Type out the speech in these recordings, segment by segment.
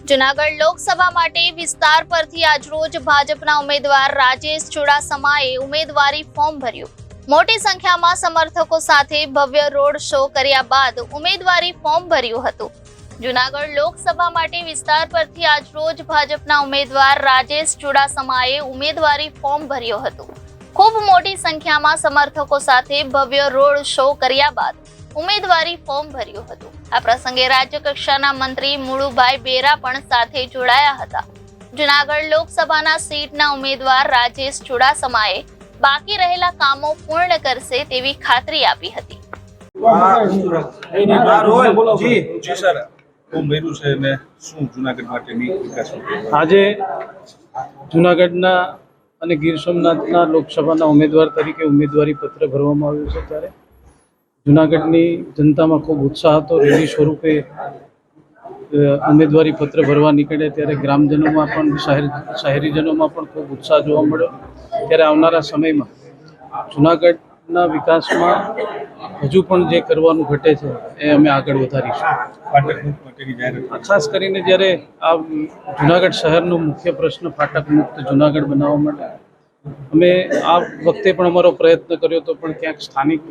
જૂનાગઢ લોકસભા માટે વિસ્તાર પરથી આજરોજ ભાજપના ઉમેદવાર રાજેશ ચુડાસમાએ ઉમેદવારી ફોર્મ ભર્યું। મોટી સંખ્યામાં સમર્થકો સાથે ભવ્ય રોડ શો કર્યા બાદ ઉમેદવારી ફોર્મ ભર્યું હતું। જૂનાગઢ લોકસભા માટે વિસ્તાર પરથી આજરોજ ભાજપના ઉમેદવાર રાજેશ ચુડાસમાએ ઉમેદવારી ફોર્મ ભર્યું હતું। ખૂબ મોટી સંખ્યામાં સમર્થકો સાથે ભવ્ય રોડ શો કર્યા બાદ ઉમેદવારી ફોર્મ ભર્યું હતું। આ પ્રસંગે રાજ્ય કક્ષાના મંત્રી મુળુભાઈ બેરા પણ સાથે જોડાયા હતા। જૂનાગઢ લોકસભાના સીટના ઉમેદવાર રાજેશ ચુડાસમાએ બાકી રહેલા કામો પૂર્ણ કરશે તેવી ખાતરી આપી હતી। આજે જૂનાગઢના અને ગીર સોમનાથના લોકસભાના ઉમેદવાર તરીકે ઉમેદવારી પત્ર ભરવામાં આવ્યું છે ત્યારે જૂનાગઢની જનતામાં ખૂબ ઉત્સાહ હતો। રેલી સ્વરૂપે ઉમેદવારી પત્ર ભરવા નીકળ્યા ત્યારે ગ્રામજનોમાં પણ શહેરીજનોમાં પણ ખૂબ ઉત્સાહ જોવા મળ્યો। ત્યારે આવનારા સમયમાં જૂનાગઢના વિકાસમાં હજુ પણ જે કરવાનું ઘટે છે એ અમે આગળ વધારીશું। ખાસ કરીને જ્યારે આ જૂનાગઢ શહેરનો મુખ્ય પ્રશ્ન ફાટક મુક્ત જૂનાગઢ બનાવવા માટે અમે આ વખતે પણ અમારો પ્રયત્ન કર્યો હતો, પણ ક્યાંક સ્થાનિક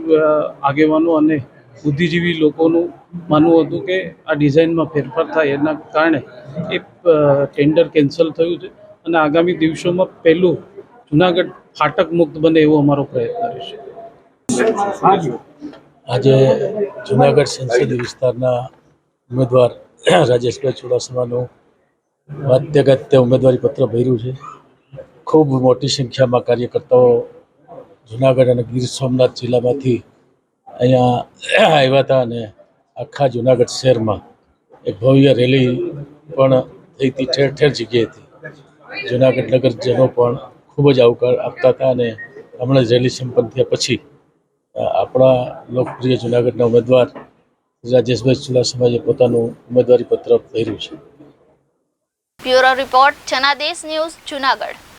આગેવાનો અને બુદ્ધિજીવી લોકોનું માનવું હતું કે આ ડિઝાઇનમાં ફેરફાર થાય, એના કારણે એ ટેન્ડર કેન્સલ થયું છે અને આગામી દિવસોમાં પહેલું જૂનાગઢ ફાટક મુક્ત બને એવો અમારો પ્રયત્ન રહેશે। આજે જૂનાગઢ સંસદીય વિસ્તારના ઉમેદવાર રાજેશભાઈ ચુડાસમાનું વાત્યગત્ય ઉમેદવારી પત્ર ભર્યું છે। ખૂબ મોટી સંખ્યામાં કાર્યકર્તાઓ જૂનાગઢ અને ગીર સોમનાથ જિલ્લામાંથી અહીંયા આવ્યા હતા અને આખા જૂનાગઢ શહેરમાં એક ભવ્ય રેલી પણ થઈ હતી। ઠેર ઠેર જગ્યાએથી જૂનાગઢ નગરજનો પણ ખૂબ જ આવકાર આપતા હતા અને હમણાં જ રેલી સંપન્ન થયા પછી આપણા લોકપ્રિય જૂનાગઢના ઉમેદવાર રાજેશભાઈ ચુડાસમાએ પોતાનું ઉમેદવારી પત્ર ભર્યું છે। Bureau report Janadesh news, Junagadh.